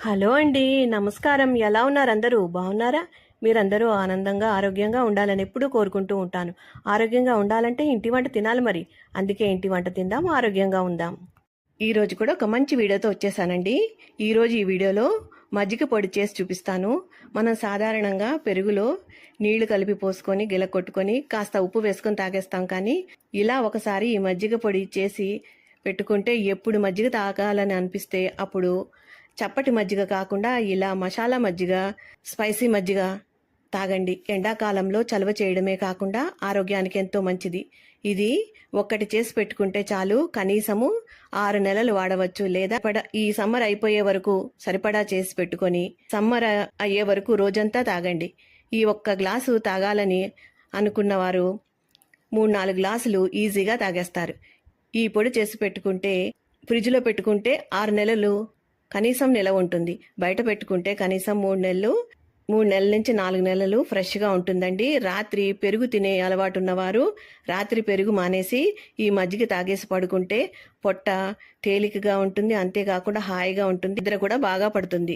Hello అండి. నమస్కారం. ఎలా ఉన్నారు అందరూ? బాగున్నారా? మీరందరూ ఆనందంగా, ఆరోగ్యంగా ఉండాలని ఎప్పుడూ కోరుకుంటూ ఉంటాను. ఆరోగ్యంగా ఉండాలంటే ఇంటి వంట తినాలి మరి. అందుకే ఇంటి వంట తిందాం, ఆరోగ్యంగా ఉందాం. ఈరోజు కూడా ఒక మంచి వీడియోతో వచ్చేసానండి. ఈరోజు ఈ వీడియోలో మజ్జిగ పొడి చేసి చూపిస్తాను. మనం సాధారణంగా పెరుగులో నీళ్లు కలిపి పోసుకొని గిల కొట్టుకొని కాస్త ఉప్పు వేసుకొని తాగేస్తాం. కానీ ఇలా ఒకసారి ఈ మజ్జిగ పొడి చేసి పెట్టుకుంటే ఎప్పుడు మజ్జిగ తాగాలని అనిపిస్తే అప్పుడు చప్పటి మజ్జిగ కాకుండా ఇలా మసాలా మజ్జిగ, స్పైసీ మజ్జిగ తాగండి. ఎండాకాలంలో చలువ చేయడమే కాకుండా ఆరోగ్యానికి ఎంతో మంచిది. ఇది ఒక్కటి చేసి పెట్టుకుంటే చాలు, కనీసము 6 నెలలు వాడవచ్చు. లేదా ఈ సమ్మర్ అయిపోయే వరకు సరిపడా చేసి పెట్టుకొని సమ్మర్ అయ్యే వరకు రోజంతా తాగండి. ఈ ఒక్క గ్లాసు తాగాలని అనుకున్నవారు 3-4 గ్లాసులు ఈజీగా తాగేస్తారు. ఈ పొడి చేసి పెట్టుకుంటే ఫ్రిడ్జ్లో పెట్టుకుంటే 6 నెలలు కనీసం నిలవ ఉంటుంది. బయట పెట్టుకుంటే కనీసం 3 నెలల నుంచి 4 నెలలు ఫ్రెష్గా ఉంటుందండి. రాత్రి పెరుగు తినే అలవాటు ఉన్నవారు రాత్రి పెరుగు మానేసి ఈ మజ్జిగ తాగేసి పడుకుంటే పొట్ట తేలికగా ఉంటుంది. అంతేకాకుండా హాయిగా ఉంటుంది. నిద్ర కూడా బాగా పడుతుంది.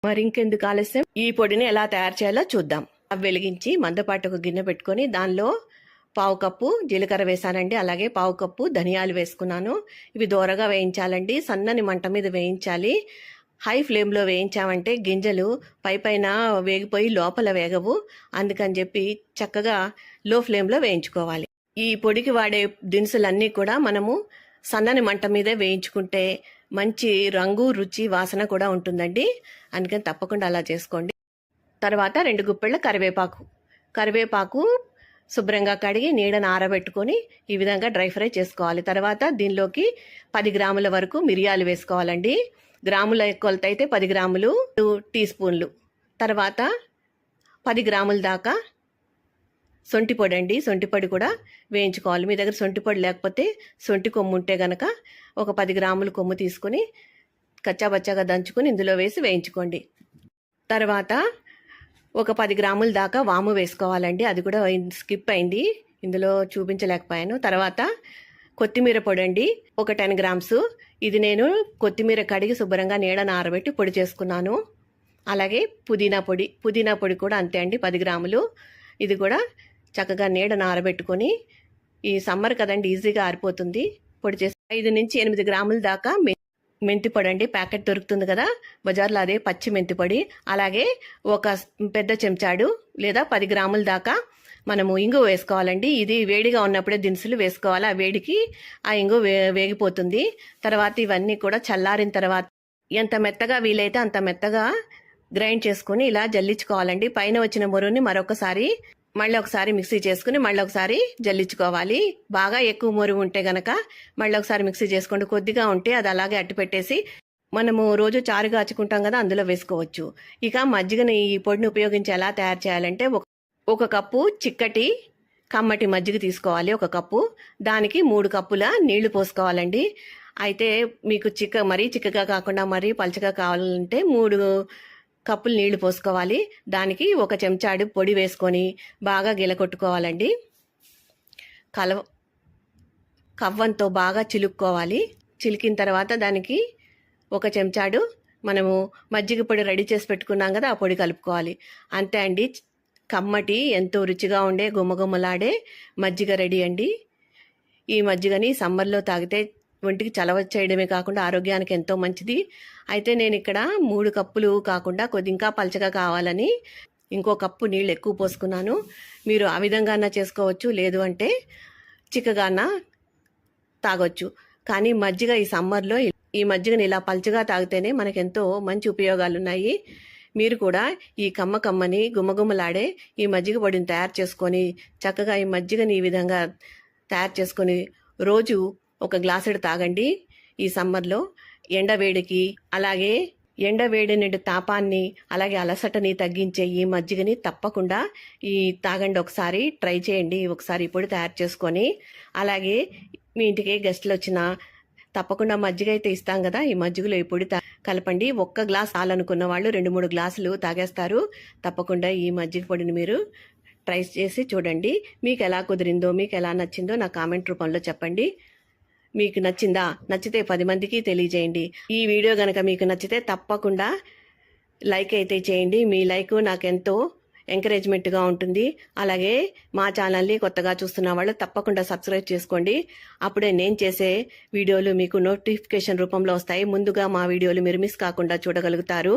మరి ఇంకెందుకు ఆలస్యం, ఈ పొడిని ఎలా తయారు చేయాలో చూద్దాం. అవి వెలిగించి మందపాటు ఒక గిన్నె పెట్టుకొని దానిలో 1/4 కప్పు జీలకర్ర వేసానండి. అలాగే 1/4 కప్పు ధనియాలు వేసుకున్నాను. ఇవి దోరగా వేయించాలండి. సన్నని మంట మీద వేయించాలి. హై ఫ్లేమ్లో వేయించామంటే గింజలు పైన వేగిపోయి లోపల వేగవు. అందుకని చెప్పి చక్కగా లో ఫ్లేమ్లో వేయించుకోవాలి. ఈ పొడికి వాడే దినుసులన్నీ కూడా మనము సన్నని మంట మీదే వేయించుకుంటే మంచి రంగు, రుచి, వాసన కూడా ఉంటుందండి. అందుకని తప్పకుండా అలా చేసుకోండి. తర్వాత 2 గుప్పెళ్ళ కరివేపాకు శుభ్రంగా కడిగి నీడను ఆరబెట్టుకొని ఈ విధంగా డ్రై ఫ్రై చేసుకోవాలి. తర్వాత దీనిలోకి 10 గ్రాముల వరకు మిరియాలు వేసుకోవాలండి. గ్రాముల కొలత అయితే 10 గ్రాములు 2 టీ స్పూన్లు. తర్వాత 10 గ్రాముల దాకా సొంటి పొడి అండి. సొంటి పొడి కూడా వేయించుకోవాలి. మీ దగ్గర సొంటి పొడి లేకపోతే సొంటి కొమ్ము ఉంటే గనక ఒక 10 గ్రాముల కొమ్ము తీసుకుని కచ్చాబచ్చాగా దంచుకొని ఇందులో వేసి వేయించుకోండి. తర్వాత ఒక 10 గ్రాముల దాకా వాము వేసుకోవాలండి. అది కూడా స్కిప్ అయింది, ఇందులో చూపించలేకపోయాను. తర్వాత కొత్తిమీర పొడి అండి, ఒక 10 గ్రామ్స్. ఇది నేను కొత్తిమీర కడిగి శుభ్రంగా నీడను ఆరబెట్టి పొడి చేసుకున్నాను. అలాగే పుదీనా పొడి కూడా అంతే అండి, 10 గ్రాములు. ఇది కూడా చక్కగా నీడను ఆరబెట్టుకొని, ఈ సమ్మర్ కదండి ఈజీగా ఆరిపోతుంది, పొడి చేసి 5 నుంచి 8 గ్రాముల దాకా మెంతి పొడి అండి. ప్యాకెట్ దొరుకుతుంది కదా బజార్లో, అదే పచ్చి మెంతి పొడి. అలాగే ఒక పెద్ద చెంచాడు లేదా 10 గ్రాముల దాకా మనము ఇంగువ వేసుకోవాలండి. ఇది వేడిగా ఉన్నప్పుడే దినుసులు వేసుకోవాలి. ఆ వేడికి ఆ ఇంగువ వేగిపోతుంది. తర్వాత ఇవన్నీ కూడా చల్లారిన తర్వాత ఎంత మెత్తగా వీలైతే అంత మెత్తగా గ్రైండ్ చేసుకుని ఇలా జల్లించుకోవాలండి. పైన వచ్చిన మొరుని మళ్ళీ ఒకసారి మిక్సీ చేసుకుని మళ్ళీ ఒకసారి జల్లించుకోవాలి. బాగా ఎక్కువ మొరుగు ఉంటే గనక మళ్ళీ ఒకసారి మిక్సీ చేసుకోండి. కొద్దిగా ఉంటే అది అలాగే అట్టి పెట్టేసి మనము రోజు చారు కాచుకుంటాం కదా, అందులో వేసుకోవచ్చు. ఇక మజ్జిగని, ఈ పొడిని ఉపయోగించి ఎలా తయారు చేయాలంటే ఒక కప్పు చిక్కటి కమ్మటి మజ్జిగ తీసుకోవాలి. 1 కప్పు, దానికి 3 కప్పుల నీళ్లు పోసుకోవాలండి. అయితే మీకు మరీ చిక్కగా కాకుండా మరీ పలచగా కావాలంటే 3 కప్పులు నీళ్లు పోసుకోవాలి. దానికి 1 చెంచాడు పొడి వేసుకొని బాగా గిలకొట్టుకోవాలండి. కవ్వంతో బాగా చిలుక్కోవాలి. చిలికిన తర్వాత దానికి 1 చెంచాడు మనము మజ్జిగ పొడి రెడీ చేసి పెట్టుకున్నాం కదా, ఆ పొడి కలుపుకోవాలి. అంతే అండి, కమ్మటి ఎంతో రుచిగా ఉండే గుమ్మగుమ్మలాడే మజ్జిగ రెడీ అండి. ఈ మజ్జిగని సమ్మర్లో తాగితే ఒంటికి చలవ చేయడమే కాకుండా ఆరోగ్యానికి ఎంతో మంచిది. అయితే నేను ఇక్కడ 3 కప్పులు కాకుండా ఇంకా పలచగా కావాలని ఇంకో కప్పు నీళ్ళు ఎక్కువ పోసుకున్నాను. మీరు ఆ విధంగా చేసుకోవచ్చు, లేదు అంటే చిక్కగానా తాగొచ్చు. కానీ మజ్జిగ ఈ సమ్మర్లో ఈ మజ్జిగని ఇలా పలచగా తాగితేనే మనకెంతో మంచి ఉపయోగాలు ఉన్నాయి. మీరు కూడా ఈ కమ్మని గుమ్మగుమ్మలాడే ఈ మజ్జిగ పొడిని తయారు చేసుకొని చక్కగా ఈ మజ్జిగని ఈ విధంగా తయారు చేసుకొని రోజు 1 గ్లాసుడు తాగండి. ఈ సమ్మర్లో ఎండవేడికి, అలాగే ఎండవేడి నుండి తాపాన్ని, అలాగే అలసటని తగ్గించే ఈ మజ్జిగని తప్పకుండా తాగండి. ఒకసారి ట్రై చేయండి. ఒకసారి ఈ పొడి తయారు చేసుకొని, అలాగే మీ ఇంటికి గెస్టులు వచ్చినా తప్పకుండా మజ్జిగ అయితే ఇస్తాం కదా, ఈ మజ్జిగలో ఈ పొడి కలపండి. 1 గ్లాస్ చాలనుకున్న వాళ్ళు 2-3 గ్లాసులు తాగేస్తారు. తప్పకుండా ఈ మజ్జిగ పొడిని మీరు ట్రై చేసి చూడండి. మీకు ఎలా కుదిరిందో, మీకు ఎలా నచ్చిందో నా కామెంట్ రూపంలో చెప్పండి. మీకు నచ్చిందా? నచ్చితే 10 మందికి తెలియజేయండి. ఈ వీడియో గనక మీకు నచ్చితే తప్పకుండా లైక్ అయితే చేయండి. మీ లైక్ నాకెంతో ఎంకరేజ్మెంట్గా ఉంటుంది. అలాగే మా ఛానల్ని కొత్తగా చూస్తున్న వాళ్ళు తప్పకుండా సబ్స్క్రైబ్ చేసుకోండి. అప్పుడే నేను చేసే వీడియోలు మీకు నోటిఫికేషన్ రూపంలో వస్తాయి. ముందుగా మా వీడియోలు మీరు మిస్ కాకుండా చూడగలుగుతారు.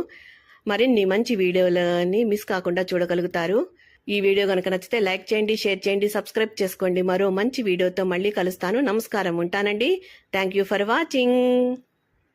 మరిన్ని మంచి వీడియోలని మిస్ కాకుండా చూడగలుగుతారు. ఈ వీడియో కనుక నచ్చితే లైక్ చేయండి, షేర్ చేయండి, సబ్స్క్రైబ్ చేసుకోండి. మరో మంచి వీడియోతో మళ్ళీ కలుస్తాను. నమస్కారం, ఉంటానండి. Thank you for watching.